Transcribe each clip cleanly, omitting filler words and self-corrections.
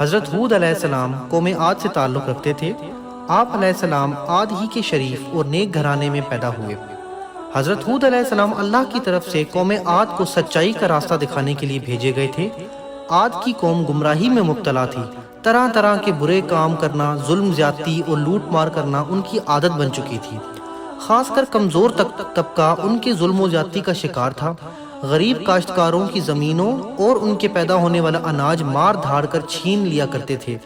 حضرت ہود علیہ السلام قوم عاد سے تعلق رکھتے تھے۔ آپ علیہ السلام عاد ہی کے شریف اور نیک گھرانے میں پیدا ہوئے۔ حضرت ہود علیہ السلام اللہ کی طرف سے قوم عاد کو سچائی کا راستہ دکھانے کے لیے بھیجے گئے تھے۔ عاد کی قوم گمراہی میں مبتلا تھی۔ طرح طرح کے برے کام کرنا، ظلم زیادتی اور لوٹ مار کرنا ان کی عادت بن چکی تھی۔ خاص کر کمزور طبقہ ان کے ظلم و زیادتی کا شکار تھا۔ غریب کاشتکاروں کی زمینوں اور ان کے پیدا ہونے والا اناج مار دھاڑ کر چھین لیا کرتے تھے۔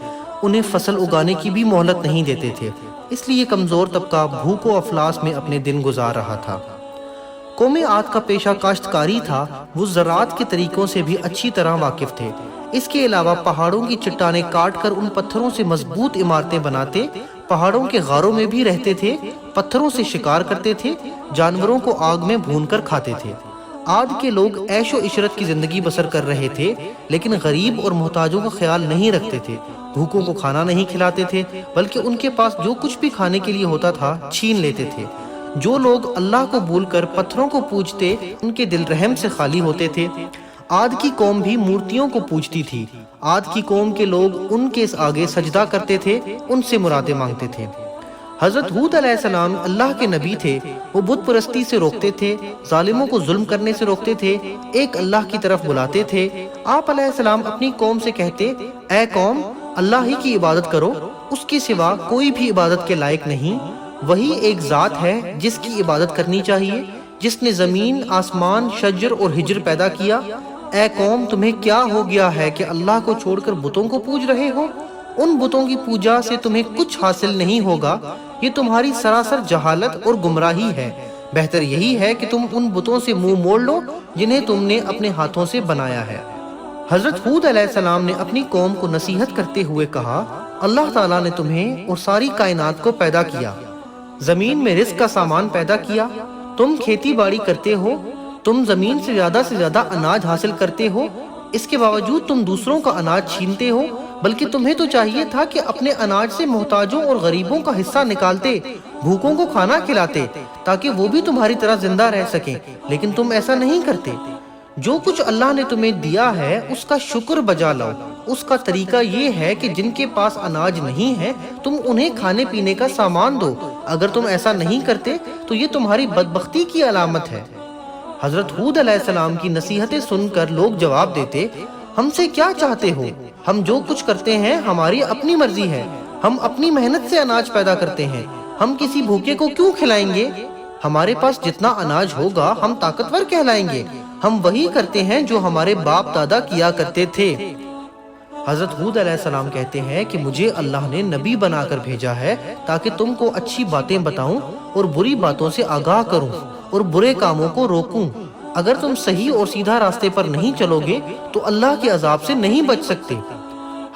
انہیں فصل اگانے کی بھی مہلت نہیں دیتے تھے، اس لیے کمزور طبقہ بھوک و افلاس میں اپنے دن گزار رہا تھا۔ قوم عاد کا پیشہ کاشتکاری تھا۔ وہ زراعت کے طریقوں سے بھی اچھی طرح واقف تھے۔ اس کے علاوہ پہاڑوں کی چٹانیں کاٹ کر ان پتھروں سے مضبوط عمارتیں بناتے، پہاڑوں کے غاروں میں بھی رہتے تھے، پتھروں سے شکار کرتے تھے، جانوروں کو آگ میں بھون کر کھاتے تھے۔ عاد کے لوگ عیش و عشرت کی زندگی بسر کر رہے تھے، لیکن غریب اور محتاجوں کا خیال نہیں رکھتے تھے۔ بھوکوں کو کھانا نہیں کھلاتے تھے، بلکہ ان کے پاس جو کچھ بھی کھانے کے لیے ہوتا تھا چھین لیتے تھے۔ جو لوگ اللہ کو بھول کر پتھروں کو پوجتے، ان کے دل رحم سے خالی ہوتے تھے۔ عاد کی قوم بھی مورتیوں کو پوجتی تھی۔ عاد کی قوم کے لوگ ان کے آگے سجدہ کرتے تھے، ان سے مرادیں مانگتے تھے۔ حضرت ہود علیہ السلام اللہ کے نبی تھے۔ وہ بت پرستی سے روکتے تھے، ظالموں کو ظلم کرنے سے روکتے تھے، ایک اللہ کی طرف بلاتے تھے۔ آپ علیہ السلام اپنی قوم سے کہتے، اے قوم، اللہ ہی کی عبادت کرو، اس کے سوا کوئی بھی عبادت کے لائق نہیں۔ وہی ایک ذات ہے جس کی عبادت کرنی چاہیے، جس نے زمین، آسمان، شجر اور ہجر پیدا کیا۔ اے قوم، تمہیں کیا ہو گیا ہے کہ اللہ کو چھوڑ کر بتوں کو پوج رہے ہو؟ ان بتوں کی پوجا سے تمہیں کچھ حاصل نہیں ہوگا، یہ تمہاری سراسر جہالت اور گمراہی ہے۔ بہتر یہی ہے کہ تم ان بتوں سے منہ موڑ لو جنہیں تم نے اپنے ہاتھوں سے بنایا ہے۔ حضرت ہود علیہ السلام نے اپنی قوم کو نصیحت کرتے ہوئے کہا، اللہ تعالیٰ نے تمہیں اور ساری کائنات کو پیدا کیا، زمین میں رزق کا سامان پیدا کیا، تم کھیتی باڑی کرتے ہو، تم زمین سے زیادہ اناج حاصل کرتے ہو، اس کے باوجود تم دوسروں کا اناج چھینتے ہو۔ بلکہ تمہیں تو چاہیے تھا کہ اپنے اناج سے محتاجوں اور غریبوں کا حصہ نکالتے، بھوکوں کو کھانا کھلاتے، تاکہ وہ بھی تمہاری طرح زندہ رہ سکیں، لیکن تم ایسا نہیں کرتے۔ جو کچھ اللہ نے تمہیں دیا ہے اس کا شکر بجا لاؤ۔ اس کا طریقہ یہ ہے کہ جن کے پاس اناج نہیں ہے تم انہیں کھانے پینے کا سامان دو۔ اگر تم ایسا نہیں کرتے تو یہ تمہاری بدبختی کی علامت ہے۔ حضرت ہود علیہ السلام کی نصیحتیں سن کر لوگ جواب دیتے، ہم سے کیا چاہتے ہو؟ ہم جو کچھ کرتے ہیں ہماری اپنی مرضی ہے، ہم اپنی محنت سے اناج پیدا کرتے ہیں، ہم کسی بھوکے کو کیوں کھلائیں گے؟ ہمارے پاس جتنا اناج ہوگا ہم طاقتور کہلائیں گے، ہم وہی کرتے ہیں جو ہمارے باپ دادا کیا کرتے تھے۔ حضرت ہود علیہ السلام کہتے ہیں کہ مجھے اللہ نے نبی بنا کر بھیجا ہے تاکہ تم کو اچھی باتیں بتاؤں اور بری باتوں سے آگاہ کروں اور برے کاموں کو روکوں۔ اگر تم صحیح اور سیدھا راستے پر نہیں چلو گے تو اللہ کے عذاب سے نہیں بچ سکتے۔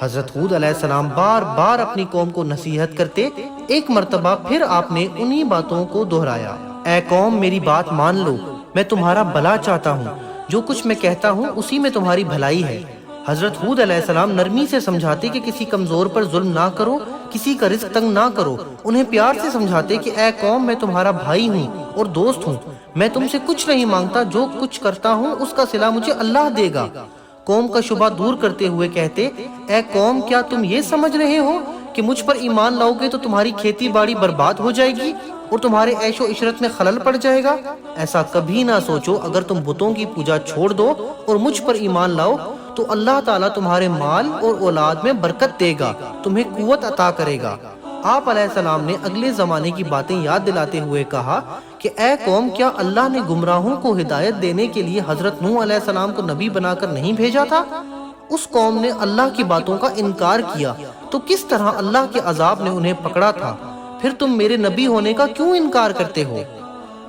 حضرت ہود علیہ السلام بار بار اپنی قوم کو نصیحت کرتے، ایک مرتبہ پھر آپ نے انہی باتوں کو دہرایا، اے قوم، میری بات مان لو، میں تمہارا بھلا چاہتا ہوں، جو کچھ میں کہتا ہوں اسی میں تمہاری بھلائی ہے۔ حضرت ہود علیہ السلام نرمی سے سمجھاتے کہ کسی کمزور پر ظلم نہ کرو، کسی کا رزق تنگ نہ کرو۔ انہیں پیار سے سمجھاتے کہ اے قوم، میں تمہارا بھائی ہوں اور دوست ہوں، میں تم سے کچھ نہیں مانگتا، جو کچھ کرتا ہوں اس کا صلہ مجھے اللہ دے گا۔ قوم کا شبہ دور کرتے ہوئے کہتے، اے قوم، کیا تم یہ سمجھ رہے ہو کہ مجھ پر ایمان لاؤ گے تو تمہاری کھیتی باڑی برباد ہو جائے گی اور تمہارے عیش و عشرت میں خلل پڑ جائے گا؟ ایسا کبھی نہ سوچو۔ اگر تم بتوں کی پوجا چھوڑ دو اور مجھ پر ایمان لاؤ تو اللہ تعالیٰ تمہارے مال اور اولاد میں برکت دے گا، تمہیں قوت عطا کرے گا۔ آپ علیہ السلام نے اگلے زمانے کی باتیں یاد دلاتے ہوئے کہا کہ اے قوم، کیا اللہ نے گمراہوں کو ہدایت دینے کے لیے حضرت نوح علیہ السلام کو نبی بنا کر نہیں بھیجا تھا؟ اس قوم نے اللہ کی باتوں کا انکار کیا تو کس طرح اللہ کے عذاب نے انہیں پکڑا تھا۔ پھر تم میرے نبی ہونے کا کیوں انکار کرتے ہو؟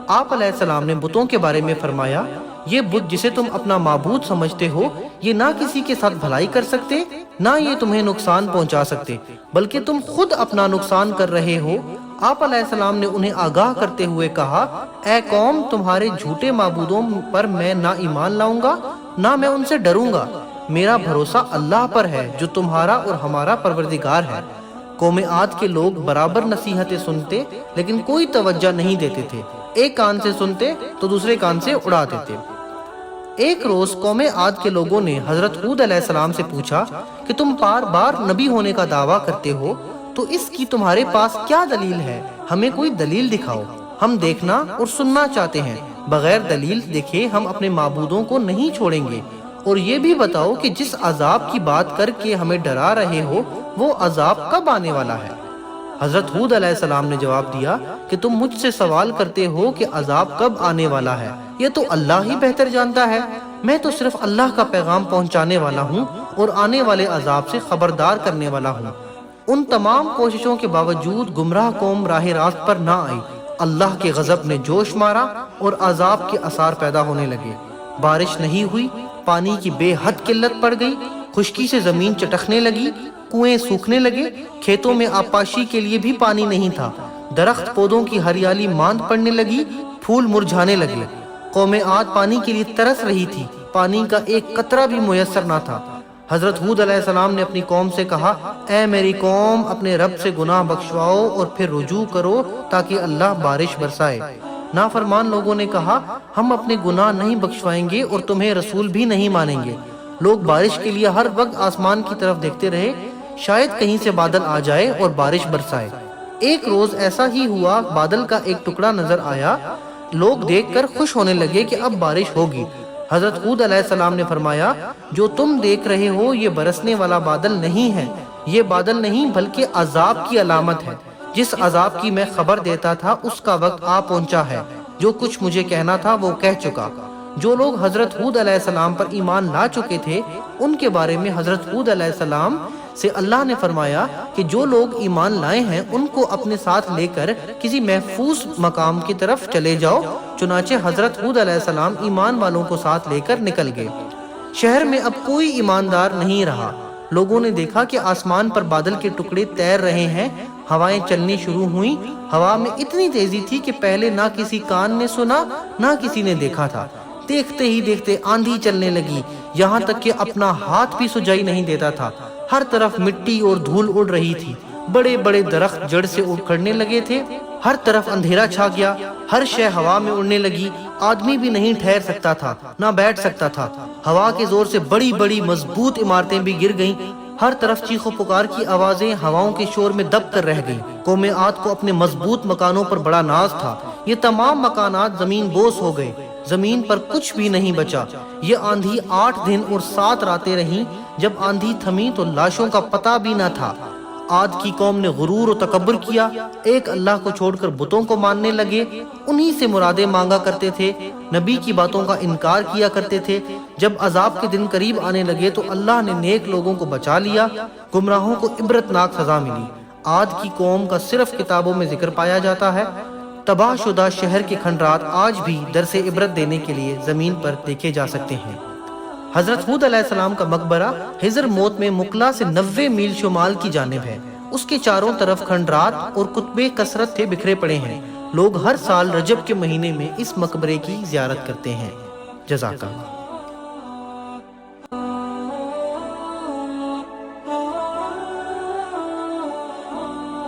آپ علیہ السلام نے بتوں کے بارے میں فرمایا، یہ بت جسے تم اپنا معبود سمجھتے ہو، یہ نہ کسی کے ساتھ بھلائی کر سکتے، نہ یہ تمہیں نقصان پہنچا سکتے، بلکہ تم خود اپنا نقصان کر رہے ہو۔ آپ علیہ السلام نے انہیں آگاہ کرتے ہوئے کہا، اے قوم، تمہارے جھوٹے معبودوں پر میں نہ ایمان لاؤں گا نہ میں ان سے ڈروں گا۔ میرا بھروسہ اللہ پر ہے جو تمہارا اور ہمارا پروردگار ہے۔ قوم عاد کے لوگ برابر نصیحتیں سنتے لیکن کوئی توجہ نہیں دیتے تھے، ایک کان سے سنتے تو دوسرے کان سے اڑا دیتے۔ ایک روز قوم عاد کے لوگوں نے حضرت ہود علیہ السلام سے پوچھا کہ تم بار بار نبی ہونے کا دعویٰ کرتے ہو، تو اس کی تمہارے پاس کیا دلیل ہے؟ ہمیں کوئی دلیل دکھاؤ، ہم دیکھنا اور سننا چاہتے ہیں۔ بغیر دلیل دیکھے ہم اپنے معبودوں کو نہیں چھوڑیں گے، اور یہ بھی بتاؤ کہ جس عذاب کی بات کر کے ہمیں ڈرا رہے ہو وہ عذاب کب آنے والا ہے؟ حضرت ہود علیہ السلام نے جواب دیا کہ تم مجھ سے سوال کرتے ہو کہ عذاب کب آنے والا ہے، یہ تو اللہ ہی بہتر جانتا ہے۔ میں تو صرف اللہ کا پیغام پہنچانے والا ہوں اور آنے والے عذاب سے خبردار کرنے والا ہوں۔ ان تمام کوششوں کے باوجود گمراہ قوم راہ راست پر نہ آئی۔ اللہ کے غضب نے جوش مارا اور عذاب کے آثار پیدا ہونے لگے۔ بارش نہیں ہوئی، پانی کی بے حد قلت پڑ گئی، خشکی سے زمین چٹکنے لگی، کنویں سوکھنے لگے، کھیتوں میں آبپاشی کے لیے بھی پانی نہیں تھا، درخت پودوں کی ہریالی ماند پڑنے لگی، پھول مرجھانے لگے۔ قوم عاد پانی کے لیے ترس رہی تھی، پانی کا ایک قطرہ بھی میسر نہ تھا۔ حضرت ہود علیہ السلام نے اپنی قوم سے کہا، اے میری قوم، اپنے رب سے گناہ بخشواؤ اور پھر رجوع کرو تاکہ اللہ بارش برسائے۔ نافرمان لوگوں نے کہا، ہم اپنے گناہ نہیں بخشوائیں گے اور تمہیں رسول بھی نہیں مانیں گے۔ لوگ بارش کے لیے ہر وقت آسمان کی طرف دیکھتے رہے، شاید کہیں سے بادل آ جائے اور بارش برسائے۔ ایک روز ایسا ہی ہوا، بادل کا ایک ٹکڑا نظر آیا، لوگ دیکھ کر خوش ہونے لگے کہ اب بارش ہوگی۔ حضرت ہود علیہ السلام نے فرمایا، جو تم دیکھ رہے ہو یہ برسنے والا بادل نہیں ہے، یہ بادل نہیں بلکہ عذاب کی علامت ہے۔ جس عذاب کی میں خبر دیتا تھا اس کا وقت آ پہنچا ہے، جو کچھ مجھے کہنا تھا وہ کہہ چکا۔ جو لوگ حضرت ہود علیہ السلام پر ایمان لا چکے تھے ان کے بارے میں حضرت ہود علیہ السلام سے اللہ نے فرمایا کہ جو لوگ ایمان لائے ہیں ان کو اپنے ساتھ لے کر کسی محفوظ مقام کی طرف چلے جاؤ۔ چنانچہ حضرت ہود علیہ السلام ایمان والوں کو ساتھ لے کر نکل گئے۔ شہر میں اب کوئی ایماندار نہیں رہا۔ لوگوں نے دیکھا کہ آسمان پر بادل کے ٹکڑے تیر رہے ہیں، ہوائیں چلنی شروع ہوئیں۔ ہوا میں اتنی تیزی تھی کہ پہلے نہ کسی کان نے سنا نہ کسی نے دیکھا تھا۔ دیکھتے ہی دیکھتے آندھی چلنے لگی، یہاں تک کہ اپنا ہاتھ بھی سجائی نہیں دیتا تھا۔ ہر طرف مٹی اور دھول اڑ رہی تھی، بڑے بڑے درخت جڑ سے اکھڑنے لگے تھے، ہر طرف اندھیرا چھا گیا، ہر شے ہوا میں اڑنے لگی، آدمی بھی نہیں ٹھہر سکتا تھا نہ بیٹھ سکتا تھا۔ ہوا کے زور سے بڑی بڑی مضبوط عمارتیں بھی گر گئیں، ہر طرف چیخ و پکار کی آوازیں ہواؤں کے شور میں دب کر رہ گئیں۔ قوم عاد کو اپنے مضبوط مکانوں پر بڑا ناز تھا، یہ تمام مکانات زمین بوس ہو گئے، زمین پر کچھ بھی نہیں بچا۔ یہ آندھی 8 دن اور 7 راتیں رہیں، جب آندھی تھمی تو لاشوں کا پتہ بھی نہ تھا۔ عاد کی قوم نے غرور و تکبر کیا، ایک اللہ کو چھوڑ کر بتوں کو ماننے لگے، انہی سے مرادیں مانگا کرتے تھے، نبی کی باتوں کا انکار کیا کرتے تھے۔ جب عذاب کے دن قریب آنے لگے تو اللہ نے نیک لوگوں کو بچا لیا، گمراہوں کو عبرتناک سزا ملی۔ عاد کی قوم کا صرف کتابوں میں ذکر پایا جاتا ہے۔ تباہ شدہ شہر کے کھنڈرات آج بھی درس عبرت دینے کے لیے زمین پر دیکھے جا سکتے ہیں۔ حضرت ہود علیہ السلام کا مقبرہ حضر موت میں مقلا سے 90 میل شمال کی جانب ہے۔ اس کے چاروں طرف کھنڈرات اور کتبے کثرت سے بکھرے پڑے ہیں۔ لوگ ہر سال رجب کے مہینے میں اس مقبرے کی زیارت کرتے ہیں۔ جزاک اللہ۔